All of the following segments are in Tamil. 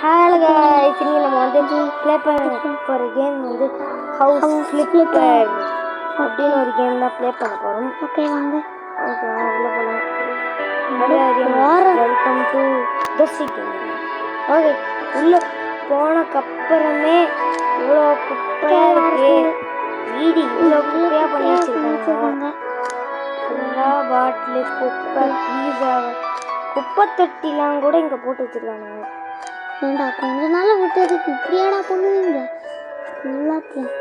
ஹலோ गाइस இன்னைக்கு நம்ம வந்து ப்ளே பண்ண போற கேம் வந்து ஹவுஸ் ஃப்ளிப்பர் அப்படின ஒரு கேம் தான் ப்ளே பண்ண போறோம். ஓகே வாங்க. ஓகே உள்ள போலாம். Welcome to the city. Okay உள்ள போனக்கு அப்புறமே இவ்வளோ குப்பையா இருக்கு. வீடு இவ்வளோ குப்பையா பண்ணி வச்சிருக்காங்க. ஃபுல்லா பாட்டில் குப்பை பீஸா குப்பை தொட்டிலாம் கூட இங்க போட்டு வச்சிருக்காங்க. ஏண்டா கொஞ்ச நாள் விட்டதுக்கு இப்படியாடா பண்ணுவீங்க எல்லாத்தையும்?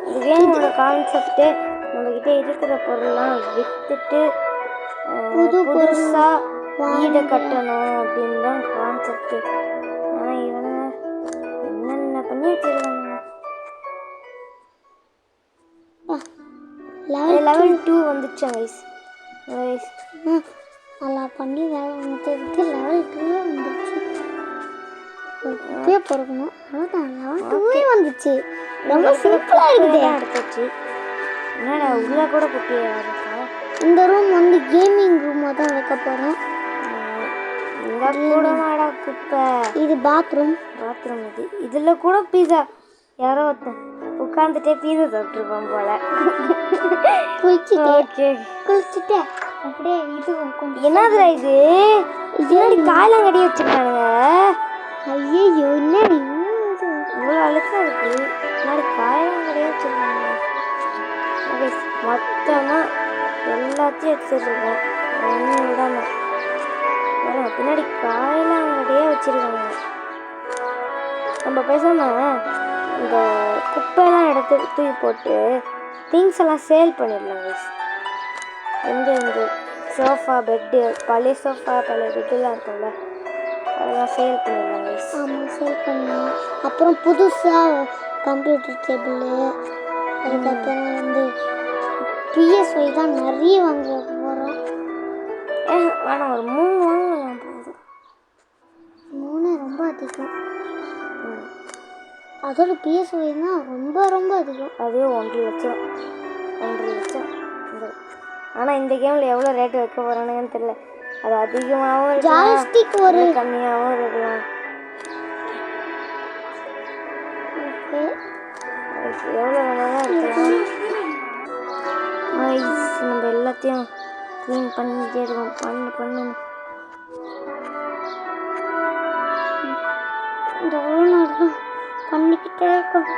இந்த கேமோட கான்செப்டே நம்மகிட்ட இருக்கிற பொருள்லாம் விற்றுட்டு புதுசாக வீடை கட்டணும் அப்படின்னு தான் கான்செப்டு. ஆனால் இவனுங்க என்னென்ன பண்ணி வச்சிருக்காங்க. லெவல் 2 வந்துச்சு கைஸ். நல்லா பண்ணி வேலை வந்துட்டு லெவல் 2 வந்துச்சு. குப்பையை பொறுக்கணும் அவ்வளோதான். லெவல் 2 வந்துச்சு. ரொம்ப சிம்பிளாக இருக்குது. எடுத்துச்சு என்னடா உள்ள கூட குப்பையா இருக்கா? இந்த ரூம் வந்து கேமிங் ரூமாக தான் வைக்க போகிறோம். இங்கே கூட மாடா குப்பை. இது பாத்ரூம். இதில் கூட பீஸா யாரோ ஒருத்தன் உட்காந்துட்டே பீஸா சாப்பிட்ருப்பான் போல. குளிச்சுட்டு அப்படியே இது கொஞ்சம் என்னதுடா இது? இதுடி காலங்கடி வச்சிருக்கானுங்க. ஐயோ என்னடி இவ்வளோ அழுக்காக இருக்கு. முன்னாடி காயங்கடியே வச்சிருக்காங்க. மொத்தமாக எல்லாத்தையும் எடுத்துருக்கோம். ஒன்றும் விடாம பின்னாடி காயலாங்கடியே வச்சிருக்காங்க. நம்ம பேசாமல் இந்த குப்பையெல்லாம் எடுத்து தூக்கி போட்டு திங்ஸ் எல்லாம் சேல் பண்ணிடலாம் கைஸ். இந்த சோஃபா பெட்டு பழைய சோஃபா பழைய பெட்டுலாம் இருக்கும்ல அதெல்லாம் சேல் பண்ணிடலாம் கைஸ். ஆமாம் சேல் பண்ணலாம். அப்புறம் புதுசாக கம்ப்யூட்டர் டேபிள் அதுக்கப்புறம் வந்து PS5 தான் நிறைய வாங்க போகிறோம். வேணாம் ஒரு 3 வாங்கலாம் போதும். 3 ரொம்ப அதிகம். அதோட PS5 தான் ரொம்ப ரொம்ப அதிகம். அது 1.5 லட்சம் 1.5 லட்சம். ஆனால் இந்த கேமில் எவ்வளோ ரேட்டு வைக்க போகிறானுங்கன்னு தெரியல. அது அதிகமாகவும் ஜாய்ஸ்டிக் ஒரு கம்மியாகவும் இருக்கலாம். ஓகே எவ்வளோ வேணாலும் இருக்கலாம். நம்ம எல்லாத்தையும் க்ளீன் பண்ணிக்கிட்டே இருக்கோம். பண்ணணும் இந்த ஓனர் பண்ணிக்கிட்டே இருக்கோம்.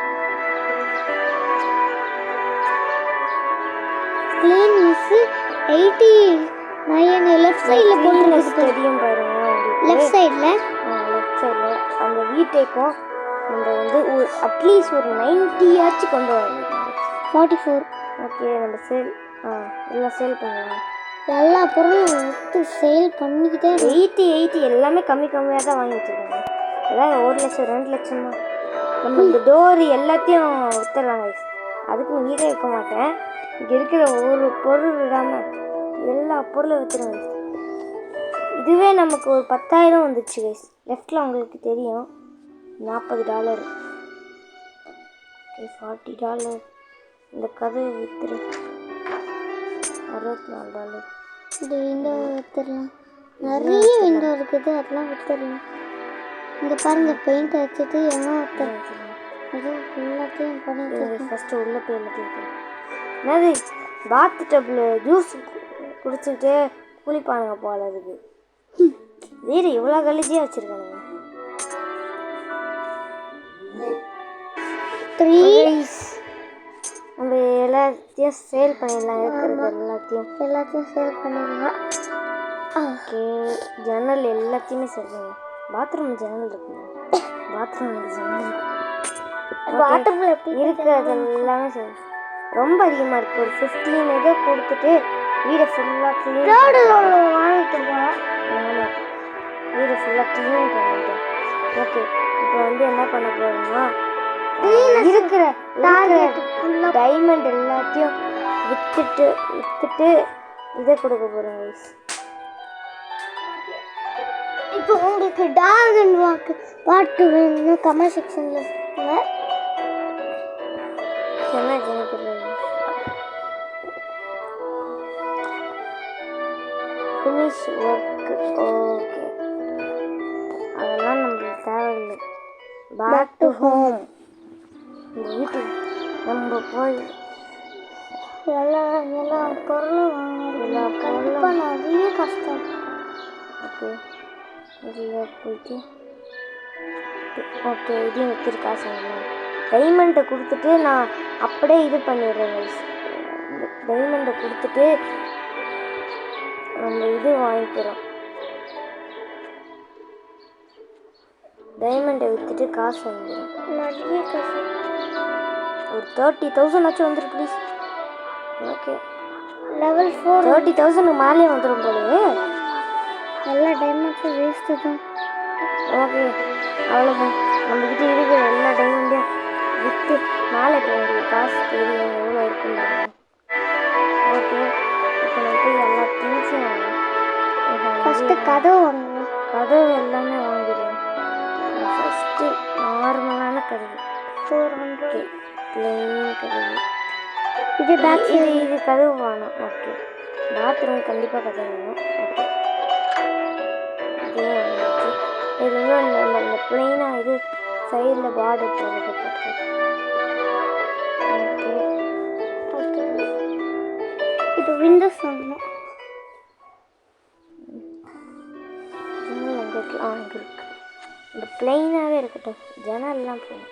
க்ளீன் மிஸ் 89 லெஃப்ட் சைடில் போட்டுருக்கு தெரியும் பாருங்க. லெஃப்ட் சைடில் அந்த வீட்டைக்கும் நம்ம வந்து ஒரு அட்லீஸ்ட் ஒரு 90 ஆச்சு கொண்டு வரணும். 44. ஓகே நம்ம சேல் எல்லாம் சேல் பண்ணலாம். எல்லா பொருளும் எடுத்து சேல் பண்ணிக்கிட்டே 80 எல்லாமே கம்மியாக தான் வாங்கி வச்சுருக்காங்க. ஏதாவது 1 லட்சம் 2 லட்சம் தான். நம்ம இந்த டோரு எல்லாத்தையும் விற்றுடலாம் கைஸ். அதுக்கு நான் வீடே வைக்க மாட்டேன். இங்கே இருக்கிற ஒரு பொருள் விடாமல் எல்லா பொருளும் விற்றுருங்க. இதுவே நமக்கு ஒரு 10,000 வந்துச்சு கைஸ். லெஃப்டில் உங்களுக்கு தெரியும் $40. ஓகே $40. இந்த கதை விற்றுரு $64. இந்த விண்டோ விற்றுடலாம். நிறைய விண்டோ இருக்குது அதெல்லாம் விற்றுடலாம். இங்கே பாருங்கள் பெயிண்ட் அடிச்சுட்டு எவ்வளோ விற்றுருச்சு. இது எல்லாத்தையும் பண்ணி ஃபஸ்ட்டு உள்ளே போய் எல்லாத்தையும் என்னது பாத் டப்பில் ஜூஸ் குடிச்சிக்கிட்டு குளிப்பானுங்க போல இருக்குது. வீடு இவ்வளோ கழிச்சியாக வச்சுருக்கானுங்க. 3 நம்ம எல்லாத்தையும் சேல் பண்ணிடலாம். இருக்கிறது எல்லாத்தையும் சேல் பண்ணிடலாம். ஓகே ஜன்னல் எல்லாத்தையுமே சேல் பண்ணலாம். பாத்ரூம் ஜன்னல் இருக்குங்க. பாத்ரூமில் இருக்கிறது எல்லாமே சரி. ரொம்ப அதிகமாக இருக்குது. ஒரு 15 இதை கொடுத்துட்டு வீடை ஃபுல்லாக க்ளீன் வாங்கிட்டு போகலாம். ஆமாம் வீடை ஃபுல்லாக க்ளீன் பண்ணிட்டேன். ஓகே இப்போ வந்து என்ன பண்ண போகிறோம்னா இருக்கிற டைமண்ட் எல்லாத்தையும் விற்றுட்டு இதை கொடுக்க போகிறோம் கைஸ். இப்போ உங்களுக்கு டாக் அண்ட் வாக் பாட்டு வேணும்னா கமெண்ட் செக்ஷனில் சொல்லுங்க. என்ன கேட்குறது? Finish work. ஓகே அதெல்லாம் நம்மளுக்கு பேக் டு ஹோம். இந்த வீட்டுக்கு நம்ம போய் எல்லா பொருளும் வாங்கணும். கண்டிப்பாக நிறைய கஷ்டம். ஓகே இதில் போயிட்டு ஓகே இதையும் வச்சிருக்கா சொல்லலாம். டைமண்டை கொடுத்துட்டு நான் அப்படியே இது பண்ணிடுறேன் guys. டைமண்டை கொடுத்துட்டு நம்ம இது வாங்கிக்கிறோம். டைமண்டை விற்றுட்டு காசு வாங்கிக்கிறோம். நிறைய காசு. ஒரு 30,000 ஆச்சும் வந்துடும் ப்ளீஸ். ஓகே லெவல் 4 30,000 மேலே வந்துடும் போல. எல்லா டைமண்ட்ஸும் வேஸ்ட்டு தான். ஓகே அவ்வளோதான். நம்மக்கிட்ட இருக்கிற எல்லா டைமண்டையும் விற்று மேலே போக முடியும். காசு தெரியும் எவ்வளோ இருக்குன்னு. ஓகே இப்போ நான் போய் எல்லா திங்ஸும் ஃபஸ்ட்டு கதவு வாங்குவோம். கதவு எல்லாமே வாங்கிடுவேன். ஃபஸ்ட்டு நார்மலான கதவு 400 பிளெயின் கதவு. இது பேக் இது கதவு வேணும். ஓகே பாத்ரூம் கண்டிப்பாக கதவு வேணும். ஓகே இதுவும் வந்துச்சு. இது வந்து நம்ம பிளெயினாக இது சைடில் பார்டர் போடுறது போட்டு. ஓகே இப்போ விண்டோஸ் வாங்கணும். இன்னும் எங்கே இருக்கு? இங்கே இருக்கு. இந்த பிளெயினாகவே இருக்கட்டும். ஜன்னல்லாம் போகணும்.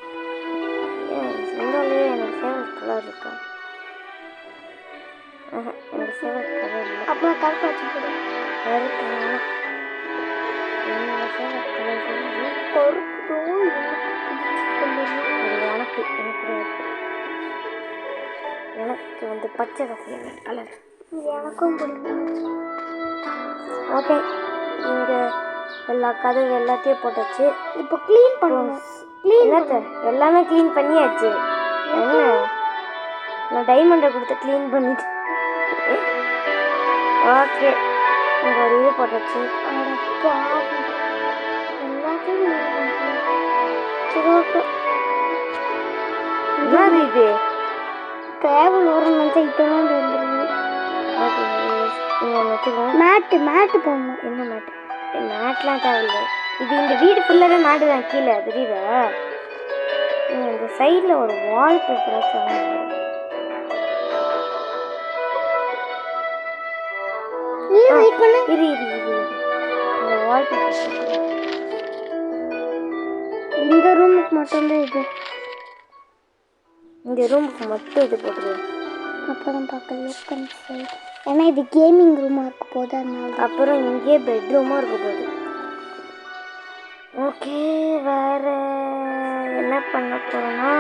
விண்டோலேயே எனக்கு ஃபேவரட் கலர் இருக்கா? எனக்கு ஃபேவரட் கலர் இல்லை. அப்புறம் கருப்பு வச்சுக்கிறேன். கருப்பு என்னோட ஃபேவரட் கலர் கருப்பு அது எனக்கு வந்து பச்சை தான் ஃபேவரட் கலர். எனக்கும் பிடிக்கும். ஓகே இங்கே எல்லா கதவு எல்லாத்தையும் போட்டாச்சு. இப்போ க்ளீன் பண்ணணும். என்னத்த எல்லாமே க்ளீன் பண்ணியாச்சு. என்ன நான் டைமண்டை கொடுத்து க்ளீன் பண்ணிட்டு. ஓகே இங்கே ஒரு இது போட்டாச்சு. எல்லாத்தையும் சரி ஓகே. என்னது இது? கேபிள் ஒரு நிமிஷம் இத்தனோண்டு வந்துருது. ஓகே இங்கே வச்சுக்கலாம். மேட்டு போடணும். என்ன மேட்டு? மேட்லாம் தேவையில்லை. இது இந்த வீடு ஃபுல்லாகவே மேட்டு தான். கீழே தெரியுதா? இந்த சைடில் ஒரு வால் பேப்பராச்சும் வாங்க. வெயிட் பண்ணு. இரு இந்த வால் பேப்பர் இந்த ரூமுக்கு மட்டும்தான் இது. இந்த ரூமுக்கு மட்டும் இது போட்டுருவேன். அப்புறம் பார்க்கலாம். ஏன்னா இது கேமிங் ரூமாக இருக்க போது அதனால. அப்புறம் இங்கே பெட்ரூமும் இருக்க போகுது. ஓகே வேறு என்ன பண்ண போகிறோன்னா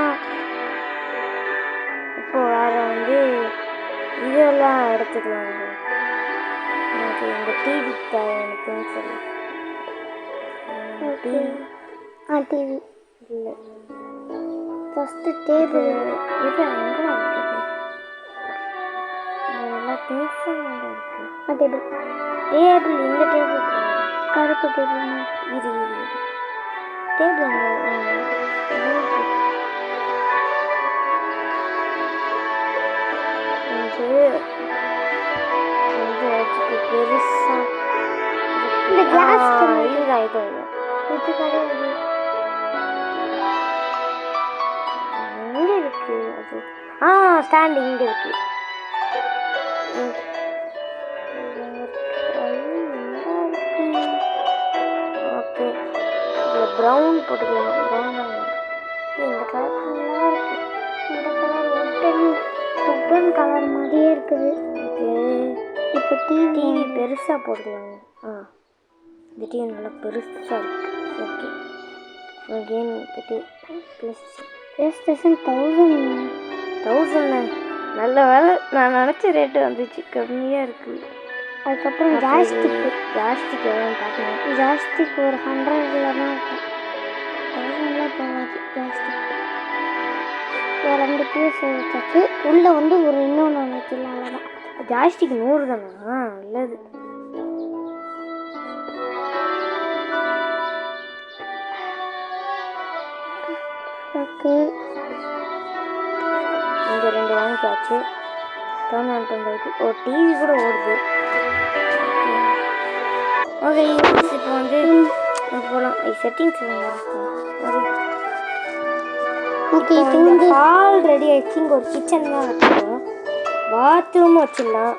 இப்போ வேறு வந்து இதெல்லாம் எடுத்துக்கலாம். எனக்கு இந்த டிவி தேவை. எனக்குன்னு சொல்லி டிவி டிவி இல்லை. First table. இது எங்கே இருக்குது? எல்லா திங்ஸும் அங்கே இருக்குது. டேபிள் இந்த டேபிள் கருப்பு டேபிள். இது டேபிள் பெருசா இந்த கிளாஸ் இதுதான் இது கிடையாது. எங்கே இருக்கு அது? ஸ்டாண்ட் இங்கே இருக்கு. ஓகே இதில் ப்ரௌன் போட்டுக்கலாம். ப்ரௌனாக இந்த கலர் நல்லா இருக்கு. இந்த கலர் உட்டன் கலர் மாதிரியே இருக்குது. ஓகே இப்போ டிவி பெருசாக போட்டுக்கலாங்க. இந்த டிவி நல்லா பெருசாக இருக்கு. ஓகே கேம் பற்றி PlayStation 1000 நல்ல வேலை. நான் நினச்ச ரேட்டு வந்துச்சு. கம்மியாக இருக்குது. அதுக்கப்புறம் ஜாஸ்திக் எவ்வளோன்னு பார்க்கணும். ஜாஸ்திக் ஒரு 100ல் தான் இருக்கும். 1000லாம் போகாது ஜாஸ்திக். ஒரு 2 பீஸ் வச்சாச்சு. உள்ளே வந்து ஒரு இன்னொன்று வச்சுக்கலாம். அவ்வளோதான். ஜாஸ்திக்கு 100 தானா? நல்லது. ஓகே இங்கே 2 வாங்கிக்காச்சு. டர்ன் ஆன் பண்ணுறதுக்கு ஒரு டிவி கூட ஓடுது. ஓகே இப்போ வந்து போகலாம். செட்டிங்ஸ் ஓகே ஓகே இப்போ இந்த ஹால் ரெடி ஆயிடுச்சு. இங்கே ஒரு கிச்சன் தான் வச்சுருக்கோம். பாத்ரூமும் வச்சிடலாம்.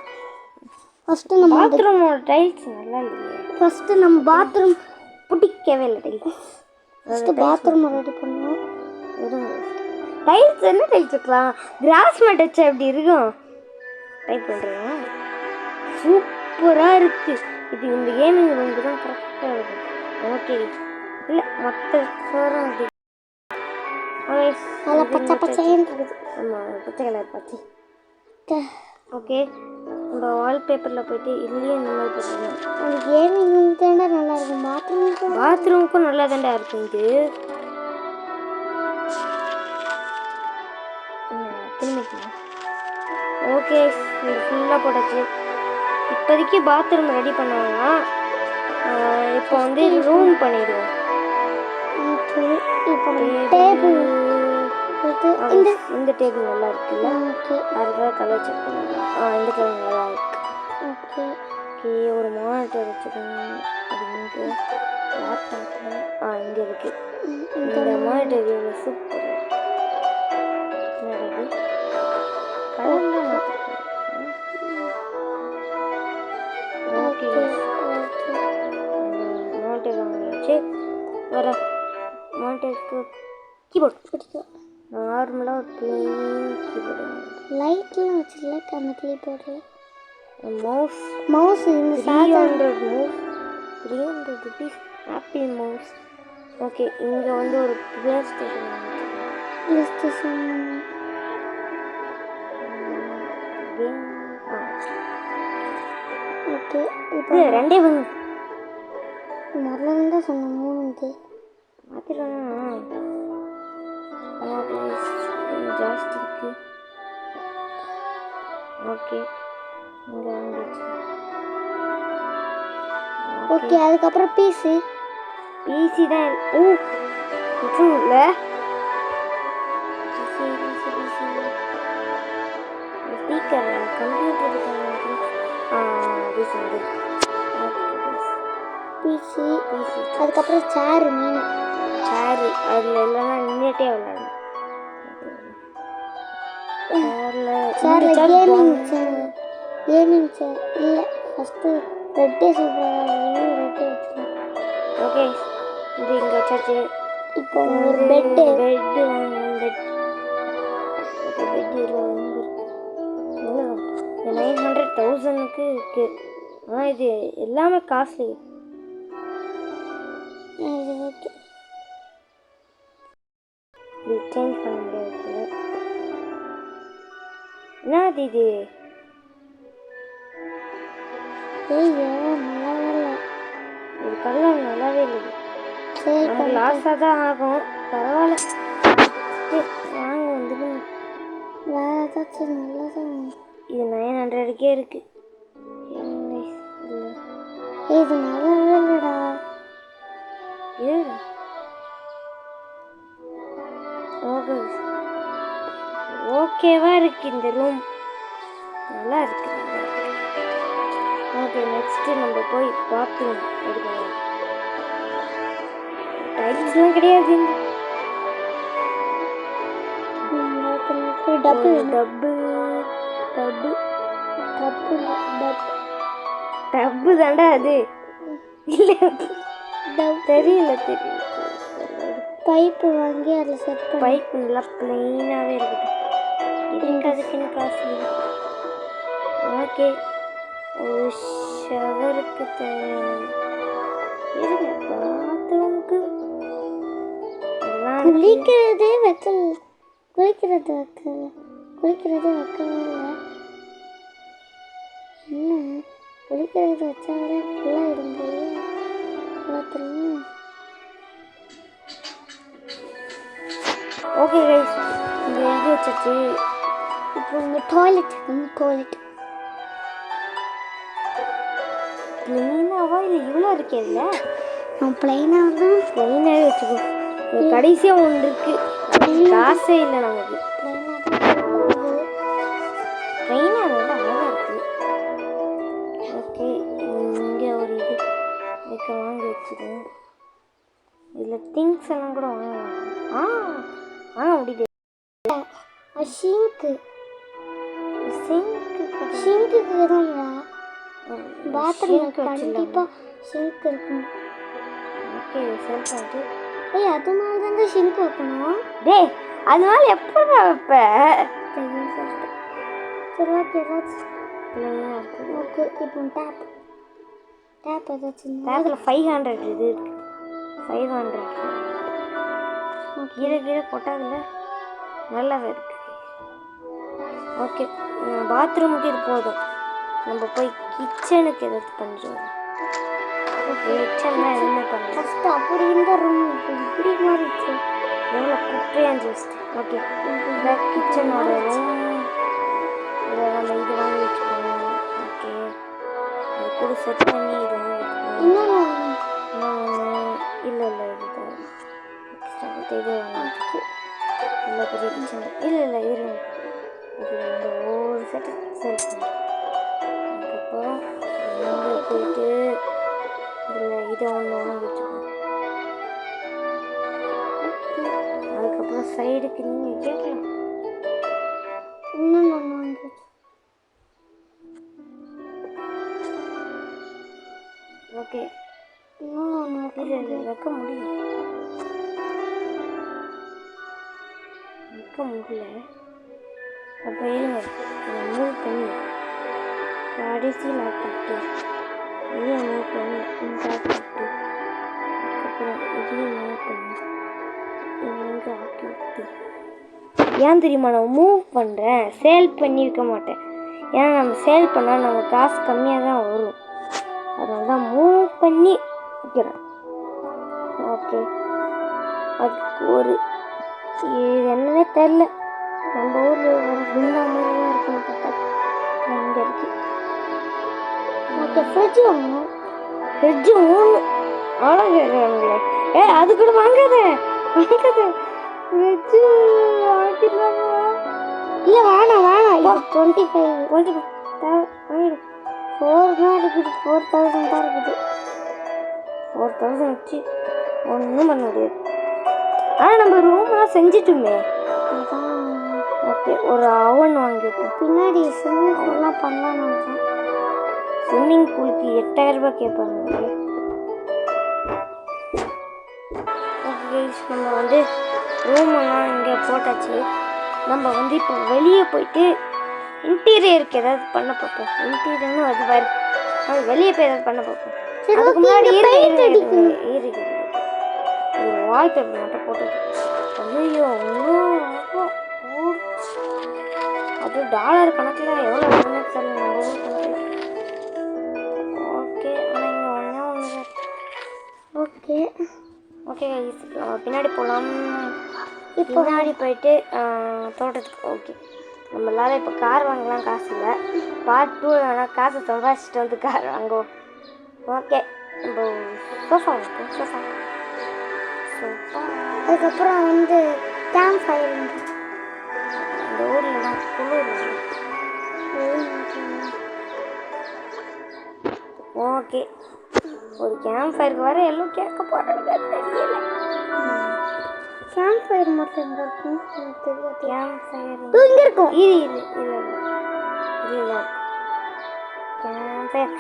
ஃபஸ்ட்டு நம்ம பாத்ரூமோட டைல்ஸ் நல்லா இல்லையே. ஃபஸ்ட்டு நம்ம பாத்ரூம் பிடிக்கவே இல்லை டைல்ஸ். ஃபஸ்ட்டு பாத்ரூம் ரெடி பண்ணுவோம். டைல்ஸ் என்ன டைல்ஸ் வைக்கலாம்? கிராஸ் மேட் வச்சா எப்படி இருக்கும்? ட்ரை பண்ணுறேன். சூப்பராக இருக்குது. இது இந்த கேமிங் ரூமுக்கு தான் கரெக்டாக இருக்கும். ஓகே இல்லை மற்ற ஃப்ளோரும் அப்படி அதில் பச்சை பச்சைன்னு இருக்குது. ஆமாம் பச்சை கலர் பச்சை. ஓகே நம்ம வால்பேப்பரில் போயிட்டு இதுலேயே இந்த மாதிரி போட்டுருக்கோம். அந்த கேமிங் ரூம் தாண்டா நல்லா இருக்கும். பாத்ரூமுக்கும் நல்லா தாண்டா இருக்கும் இது. ஓகே இது ஃபுல்லாக போட்டாச்சு. இப்போதைக்கு பாத்ரூம் ரெடி பண்ணுவாங்கன்னா இப்போ வந்து ரூம் பண்ணிடுவோம். இப்போ டேபிள் இந்த டேபிள் நல்லா இருக்குல்ல? ஓகே அதுக்காக கலர் செக் பண்ணுவோம். இந்த கலர் நல்லா இருக்கு. ஓகே ஓகே ஒரு மானிட்டர் வச்சுக்கோங்க. அது இங்கே லேப்டாப்பில் இங்கே இருக்குது. இந்த மானிட்டர் இவ்வளோ சூப்பர். கலர்லாம் ஓகே மானிட்டர் வாங்கியாச்சு. வர மானிட்டருக்கு கீபோர்ட் பிடிக்கும். நார்மலாக ஒரு ப்ளெயின் கீபோர்டு. லைட்லாம் வச்சுருக்க அந்த கீபோர்டில். மவுஸ் இந்த 300 rupees ஆப்பிள் மவுஸ். ஓகே இங்கே வந்து ஒரு ப்ளே ஸ்டேஷன் ஓகே இப்போ ரெண்டே வந்து முதல்ல தான் சொன்னேன் 3 மாற்றிடலாம். ஜாஸ்தி இருக்கு. ஓகே இங்கே வந்துச்சு. ஓகே அதுக்கப்புறம் பிசி தான். ஓ இதுவும் இல்லை. ஸ்பீக்கர் கம்ப்யூட்டர் பிசி அதுக்கப்புறம் சேரு மீன் சேரு அதில் இல்லைன்னா நின்றுட்டே விளையாடணும். சேரில் கேமிங் சேர் இல்லை ஃபஸ்ட்டு ரெட்டே சூப்பராக ரெட்டே வச்சுக்கலாம். ஓகே இது இங்கே வச்சாச்சு. இப்போ ஒரு பெட்டு வாங்கணும். பெட் இது 900,000க்கு இருக்கு. ஆனால் இது எல்லாமே காஸ்ட்லி. இது ஓகே இது சேஞ்ச் பண்ண முடியாது. என்னது இது? ஐயோ நல்லாவே இல்லை. இது கலர் நல்லாவே இல்லை. சரி நமக்கு லாஸாக தான் ஆகும். பரவாயில்ல வாங்க வந்து வேறு ஏதாச்சும் நல்லதான். இது 900க்கே இருக்கு. இது நல்லாவே இல்லைடா. ஏடா ஓகே ஓகேவா இருக்கு. இந்த ரூம் நல்லா இருக்கு. ஓகே நெக்ஸ்ட்டு நம்ம போய் பாத்ரூம் ரெடி பண்ணுவோம். டைல்ஸ்லாம் கிடையாது. டப்பு டப்பு டப்பு டப்பு டப்பு தாண்டா அது. இல்லை தெரியல பைப்பு வாங்கி அதில் செட் பண்ணி பைப் நல்லா ப்ளைனாகவே இருக்கட்டும். இதுக்கு அதுக்குன்னு காசு இல்லை. ஓகே ஒரு ஷவருக்கு தேவையான இருங்க பாத்ரூமுக்கு எல்லாம் குளிக்கிறதே வைக்கவே இல்லை. என்ன குளிக்கிறது வச்சாலே ஃபுல்லாகிடும் போது பாத்ரூம். ஓகே கைஸ் இந்த இது வச்சாச்சு. இப்போ இங்கே டாய்லெட் ப்ளைனாவா இல்லை இவ்வளோ இருக்கேல்ல? நான் ப்ளைனாக தான் ப்ளைனாகவே வச்சுக்கோ. கடைசியாக ஒன்று இருக்கு. காசே இல்லை நமக்கு. ப்ளைனாக தான் அழகாக இருக்கு. ஓகே இங்கே ஒரு இது வைக்க வாங்கி வச்சுக்கோங்க. இதில் திங்ஸ் எல்லாம் கூட வாங்கலாம். வாங்க முடியுது. ஷிங்க்கு சிங்க்கு ஷிங்க்குக்கு தான்டா பாத்ரூம் கண்டிப்பாக ஷிங்க் இருக்கும். ஓகே சரி பண்ணிட்டு ஏய் அது மாதிரி தாங்க ஷிங்க் வைக்கணும். டேய் அதனால எப்படி வைப்ப? சரி ஓகே ஏதாச்சும் ஓகே. இப்போ டேப் ஏதாச்சும் டேப்ல 500 இது இருக்கு. 500 கீழே கீழே கொட்டாதுல நல்லாவே இருக்கு. ஓகே பாத்ரூமுக்கு இது போதும். நம்ம போய் கிச்சனுக்கு ஏதாச்சும் பண்ணிடுவோம். கிச்சன்னா என்ன பண்ணுறோம்? ஃபஸ்ட்டு அப்படி இந்த ரூம் இப்படி மாறிடுச்சு. எவ்வளோ குப்பையாக இருந்துச்சு. ஓகே இந்த கிச்சனோட ரூம் இதில் நம்ம இது வாங்கி வச்சுக்கோங்க. ஓகே அது கூட செட் பண்ணி இது வாங்கி வச்சுக்கோங்க. இன்னொன்று இல்லை இதுதான் எக்ஸ்ட்ரா இது வாங்கி வச்சுக்கு இல்லை பெரிய கிச்சன் இல்லை இருங்க. இது இந்த ஒவ்வொரு செட்டு சரி பண்ணி அதுக்கப்புறம் இங்கே போயிட்டு இதில் இதை ஒன்று வாங்கி வச்சுக்கோங்க. அதுக்கப்புறம் சைடுக்கு நீங்கள் கேட்கலாம். இன்னொன்று ஒன்று வாங்கிடுச்சு. ஓகே இன்னொன்று ஒன்று இல்லை வைக்க முடியும். வைக்க முடியல. அப்போ இருங்க இதை மூவ் பண்ணி கடைசி லேப்டாப்ட்டு இதையும் மூவ் பண்ணி இந்த லேப்டாப்ட்டு அதுக்கப்புறம் இதையும் மூவ் பண்ணி இங்கே ஆக்கி விட்டு ஏன் தெரியுமா நான் மூவ் பண்ணுறேன்? சேல் பண்ணியிருக்க மாட்டேன். ஏன்னா நம்ம சேல் பண்ணால் நம்ம காசு கம்மியாக தான் வரும். அதனால தான் மூவ் பண்ணி வைக்கிறேன். ஓகே அதுக்கு ஒரு இது என்னன்னே தெரில. நம்ம ஊரில் ஒரு குண்டா மாதிரி தான் இருக்குன்னு பார்த்தா இங்கே இருக்கு. ஓகே ஃப்ரிட்ஜ் வாங்கணும். ஃப்ரிட்ஜு மூணு அவ்வளோ கேட்குறாங்களே. அது கூட வாங்காத ஃப்ரிட்ஜு வாங்கிடலாமா? இல்லை வேணாம் இது 25 வாங்கிடும் வாங்கிடும். 4 தான் இருக்குது. 4000 தான் இருக்குது. 4000 வச்சு ஒன்றும் பண்ண முடியாது. ஆனால் நம்ம ரூம்லாம் செஞ்சிட்டுமே. அதான் ஓகே ஒரு அவன் வாங்கிட்டோம். பின்னாடி ஸ்விம்மிங் பூல்லாம் பண்ணலான்னு நினச்சேன். ஸ்விம்மிங் பூலுக்கு 8000 ரூபாய் கேட்பாங்க. ஓகே நம்ம வந்து ரூமெல்லாம் இங்கே போட்டாச்சு. நம்ம வந்து இப்போ வெளியே போயிட்டு இன்டீரியருக்கு ஏதாவது பண்ண பார்ப்போம். இன்டீரியர்னு அது வர வெளியே போய் ஏதாவது பண்ண பார்ப்போம். அதுக்கு முன்னாடி இருக்கு வால் பேப்பர் மட்டும் போட்டது. ஐயோ இன்னும் அது டாலர் கணக்கில் எவ்வளோ வருதுன்னு தெரியல நம்ம ஊர் கணக்கில். ஓகே ஆனால் இங்கே ஒன்று தான். ஓகே ஓகே பின்னாடி போகலாம். பின்னாடி போயிட்டு தோட்டத்துக்கு. ஓகே நம்மளால் இப்போ கார் வாங்கலாம் காசு இல்லை. பார்ட் 2 வேணால் காசை சம்பாதிச்சிட்டு வந்து கார் வாங்குவோம். ஓகே நம்ம சோஃபா வைப்போம். சோஃபா அதுக்கப்புறம் வந்து கேம்ப் ஃபயர் இந்த ஊரில் தான் குளிர். ஓகே ஒரு கேம்ப் ஃபயருக்கு வர எல்லாம் கேட்க போகிறாங்க தெரியல. கேம்ப் ஃபயர் மட்டும் எங்கே இருக்கும் எனக்கு தெரியாது. கேம்ப் ஃபயர் இங்கே இருக்கும். இல்லை கேம்ப் ஃபயர்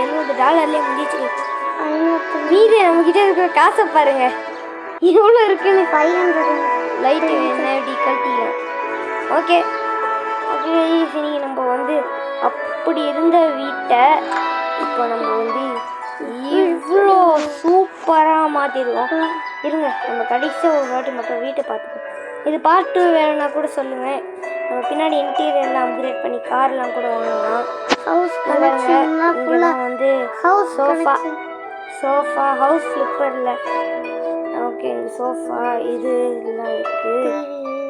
$570 முடிச்சு. 500 மீது நம்மக்கிட்ட இருக்கிற காசை பாருங்க எவ்வளோ இருக்குன்னு. 500 லைட்டு வேணும் இப்படி கழட்டிக்கலாம். ஓகே ஓகே சரி நம்ம வந்து அப்படி இருந்த வீட்டை இப்போ நம்ம வந்து இவ்வளோ சூப்பராக மாற்றிருக்கோம். இருங்க நம்ம கடைசியாக ஒரு வாட்டி மட்டும் வீட்டை பார்த்துக்கோம். இது பார்ட் 2 வேணும்னா கூட சொல்லுங்கள். நம்ம பின்னாடி இன்டீரியர்லாம் அப்கிரேட் பண்ணி கார்லாம் கூட வாங்கலாம். ஹவுஸ் இங்கெல்லாம் வந்து ஹவுஸ் சோஃபா ஹவுஸ் ஃப்ளிப்பரில். ஓகே இங்கே சோஃபா இது இதெல்லாம் இருக்குது.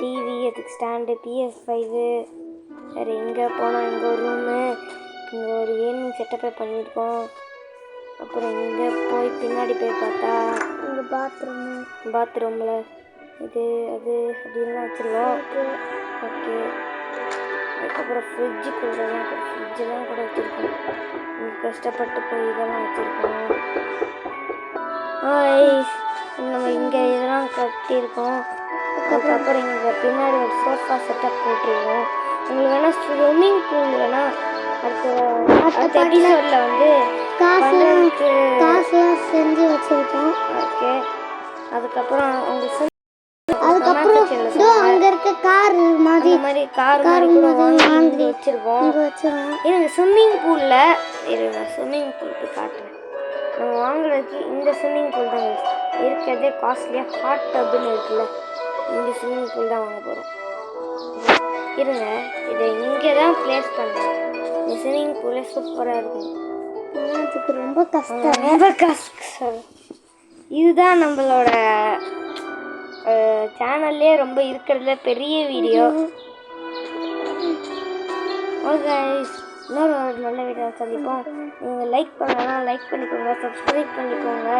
டிவி அதுக்கு ஸ்டாண்டு PS5. வேறு எங்கே போனால் இங்கே ஒரு ரூமு இங்கே ஒரு கேமிங் செட்டப்பே பண்ணியிருக்கோம். அப்புறம் இங்கே போய் பின்னாடி போய் பார்த்தா இங்கே பாத்ரூமில் இது அது அப்படின்லாம் வச்சுருவோம். ஓகே அதுக்கப்புறம் ஃப்ரிட்ஜெலாம் கூட வச்சுருக்கோம். இங்கே கஷ்டப்பட்டு போய் இதெல்லாம் வச்சுருக்கோம். நம்ம இங்கே இதெல்லாம் இதெல்லாம் கட்டியிருக்கோம். அதுக்கப்புறம் இங்கே பின்னாடி ஒரு சோஃபா செட்டப் போட்டிருக்கோம். உங்களுக்கு வேணால் ஸ்விம்மிங் பூல் வேணால் அடுத்த எபிசோடில் வந்து காசுலாம் செஞ்சு வச்சுருக்கோம். ஓகே. அதுக்கப்புறம் உங்களுக்கு அதுக்கப்புறம் அங்கே இருக்க கார் மாதிரி கார் வாங்கி வச்சுருக்கோம். இருங்க ஸ்விம்மிங் பூலில் ஸ்விம்மிங் பூல் போய் காட்டுறேன். நம்ம வாங்குறதுக்கு இந்த ஸ்விம்மிங் பூல் தான் இருக்கிறதே காஸ்ட்லியாக ஹாட் டப்புன்னு இருக்குல்ல, இந்த ஸ்விம்மிங் பூல் தான் வாங்க போகிறோம். இருங்க இதை இங்கே தான் ப்ளேஸ் பண்ணுறோம். இந்த ஸ்விம்மிங் பூலே சூப்பராக இருக்கும். அதுக்கு ரொம்ப கஷ்டம். இதுதான் நம்மளோட சேனல்லே ரொம்ப இருக்கிறதுல பெரிய வீடியோ. ஓகே, இன்னொரு நல்ல வீடியோ சந்திப்போம். நீங்கள் லைக் பண்ணனா லைக் பண்ணிக்கோங்க, சப்ஸ்கிரைப் பண்ணிக்கோங்க.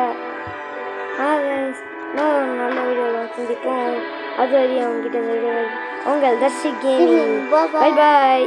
இன்னொரு நல்ல வீடியோவில் சந்திப்போம். அது வரையும் அவங்ககிட்ட உங்கள் தர்ஷி கேமிங். Bye bye.